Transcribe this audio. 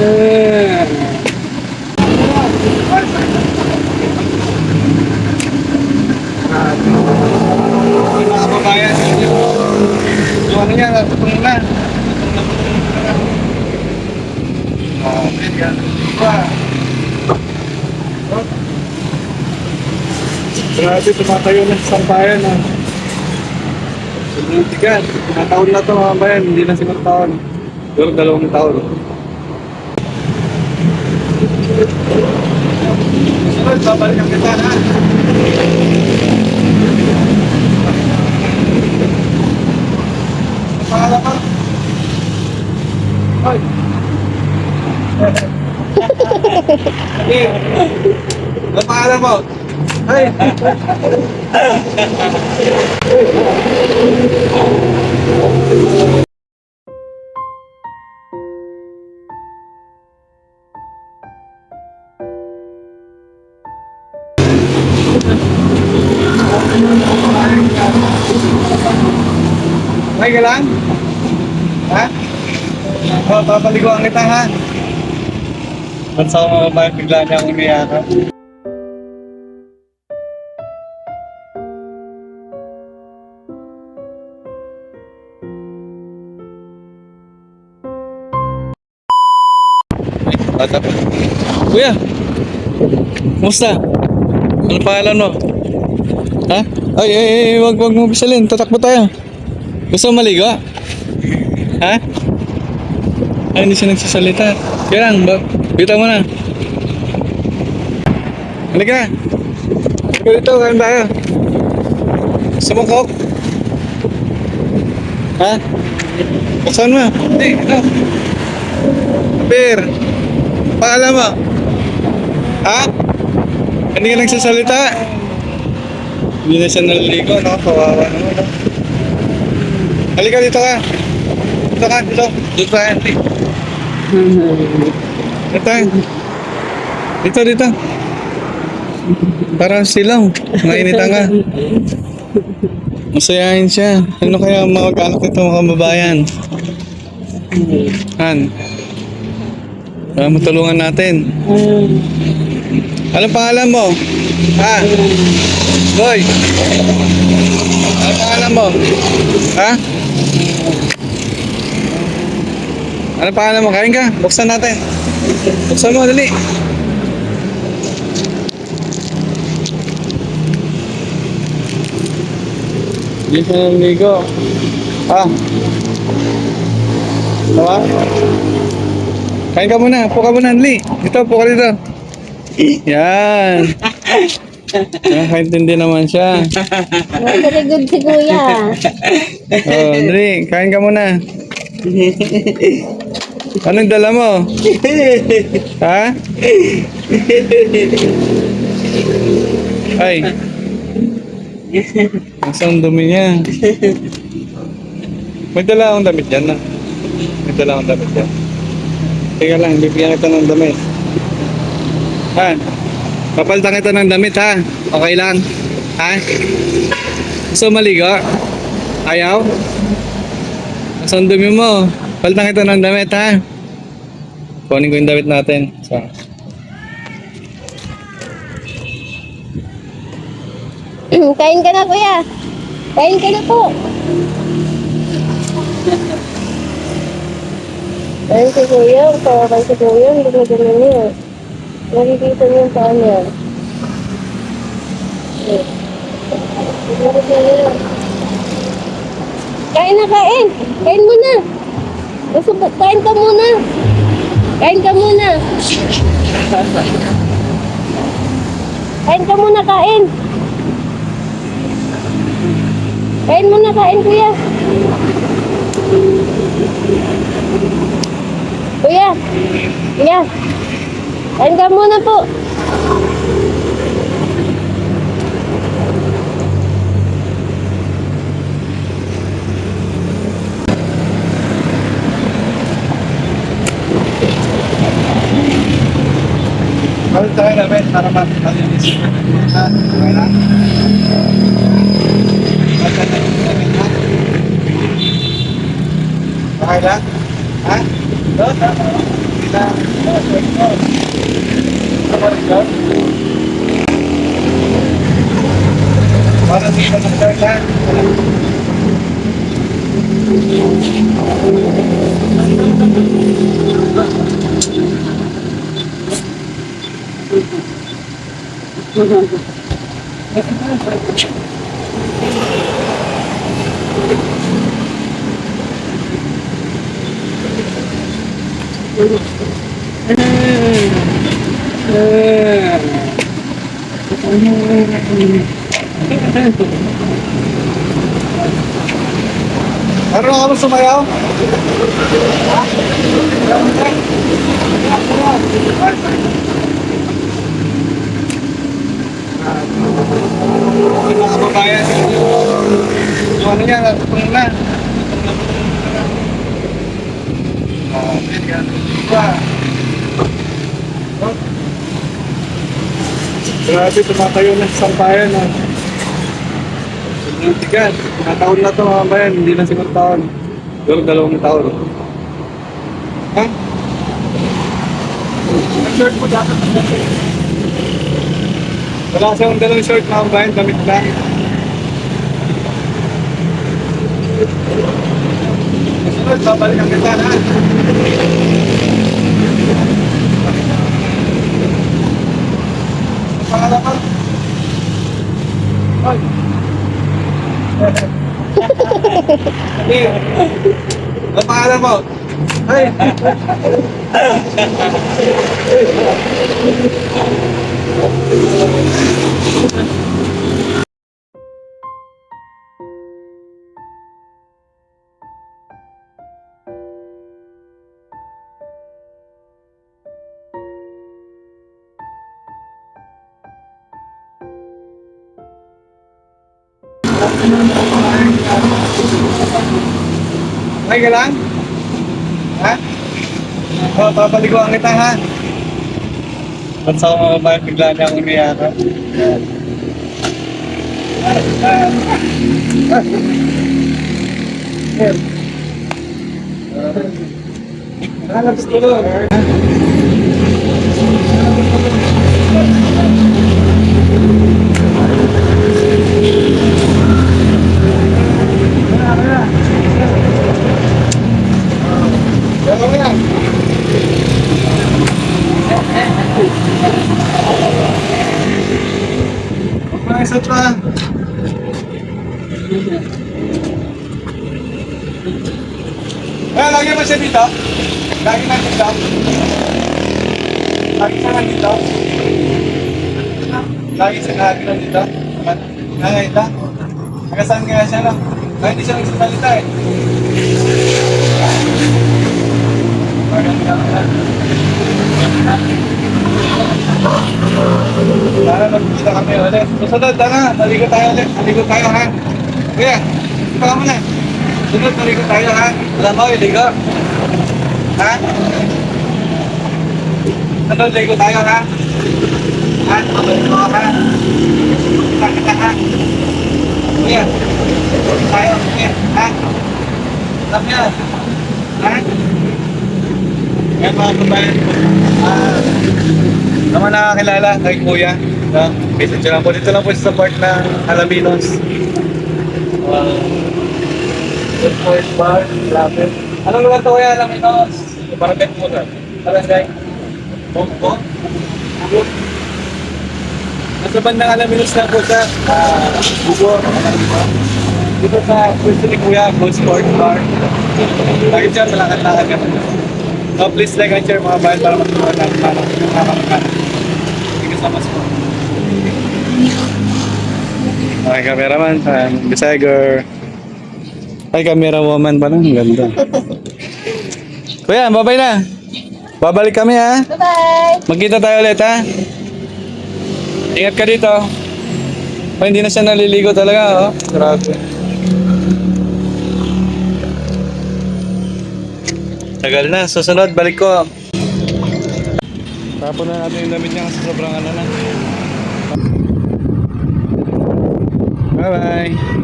Mga kababayan, yung ano yan, natutong na. Grabe, tumatayo na sa bayan ah. Sobrang tigas. Mga taon na ito mga bayan, hindi na siguro taon. Siguro 2 taon. Sunod, babalik ang kita ha. Pangalan mo? Hoy! Hey! Ano pangalan mo? Hey! Okay ka lang? Ha? Papaliguan kita ha? Ba't sa mga babae bigla niya akong iniyakan? Bata pa. Kuya! Kumusta? Ano pangalan mo? Ha? Ay, wag mo bisalin. Tatakbo tayo. Gusto mo maligo? Ha? Ay, hindi siya nagsasalita. Kaya lang, bitaw mo na. Halika. Halika dito, kain tayo. Gusto mo coke? Ha? Buksan mo. Hindi, ito. Per. Paalam mo. Ha? Hindi ka nagsasalita. Hindi na siya naliligo, no? Kawawa naman, no? Halika dito ka. Dito ka, dito. Dito ka, Andy. Dito. Para silaw. Mainitan ka. Masayahin siya. Ano kaya mag-anak nito mga kababayan? Han. Para matulungan natin. Anong pangalan mo? Ha? Boy. Anong pangalan mo? Ha? Anong pangalan mo? Kain ka? Buksan natin. Buksan mo, dali. Hindi siya naligo. Ha? Tawa? Kain ka muna. Puka muna, dali. Dito, puka dito. Yan. Nakaintindi naman siya. Very good si Kuya. Oh, dali. Kain ka muna. Anong dala mo? Ha? Ay. Ang dumi niya. May dala akong damit yan na. May dala akong damit yan. Teka lang, bibigyan kita ng damit. Ha? Papalitan kita ng damit ha? Okay lang? Ha? Gusto maligo? Ayaw? Ang dumi mo. Palitan kita ng damit ha? Kunin ko yung damit natin. So. Kain ka na, Kuya. Kain ka na po. Kain si Kuya. Kain si Kuya. Hindi na ganyan niya. Nakikita niya yung paa niya. Kain na, kain. Kain muna. Kain ka muna. Kain ka muna. Kain ka muna, kain. Kain muna, kain, Kuya. Kuya. Kuya. Kain ka muna po. Balik tayo namin para malinis. Ha? Okay lang? Okay lang? Ha? na. Para dito ng shirt ha. Meron ka ba sumayaw? Mga kababayan, yung ano yan, natutong na. Grabe, tumatayo na sa sampayan. Tigan, mga taon na ito mga bayan, hindi na 5 taon. Siguro 2 taon. Ha? Ang short mo dapat. Wala siyang dalawang short mga bayan, damit lang. Kasunod, babalik ang kita ha. Ang pangalan mo? Ay! Hindi. Ang pangalan mo? Ay! Okay ka lang? Ha? O, papaliguan kita ha? Ba't sa mga babae bigla niya akong niyakan? Hanap ko lang. Isa pa. Lagi mo siya dito? Lagi na dito? Lagi siya nandito? Lagi siya nandito? Nangayita? Nagasan kaya siya lang? Hindi siya nagsasalita eh. Tara, magkita kami ulit. Susunod, tara, naligo tayo ulit. Naligo tayo ha. Kuya, ito ka muna. Sunod, naligo tayo ha. Alam mo, iligo. Ha? Sunod, ligo tayo ha. Ha? Mabalik mo ha. Kita ha. Kuya, tayo. Kuya, ha? Alam niya. Ha? Ngayon mga kabayan, naman nakakilala kay Kuya. Message lang po. Dito lang po sa part ng Alaminos. Support bar, lapit. Anong lugar to Kuya Alaminos? Barangay po ka. Barangay? Bongko? Nasa bandang Alaminos lang po siya. Bugo. Dito sa pwesto ni Kuya, Gold Sport Bar. Lagi dyan, malakad-lakad ka. So please like and share mga bayan para matulungan natin yung mga Thank you so much po. Okay, cameraman. Bisaya girl. Ay, camera woman pala. Ang ganda. Kuya, babay na. Babalik kami ha. Bye-bye! Magkita tayo ulit ha. Ingat ka dito. Oh, hindi na siya naliligo talaga. Oh. Grabe. Tagal na. Susunod, balik ko. Tapon na natin yung damit niya kasi sobrang ano na. Bye-bye.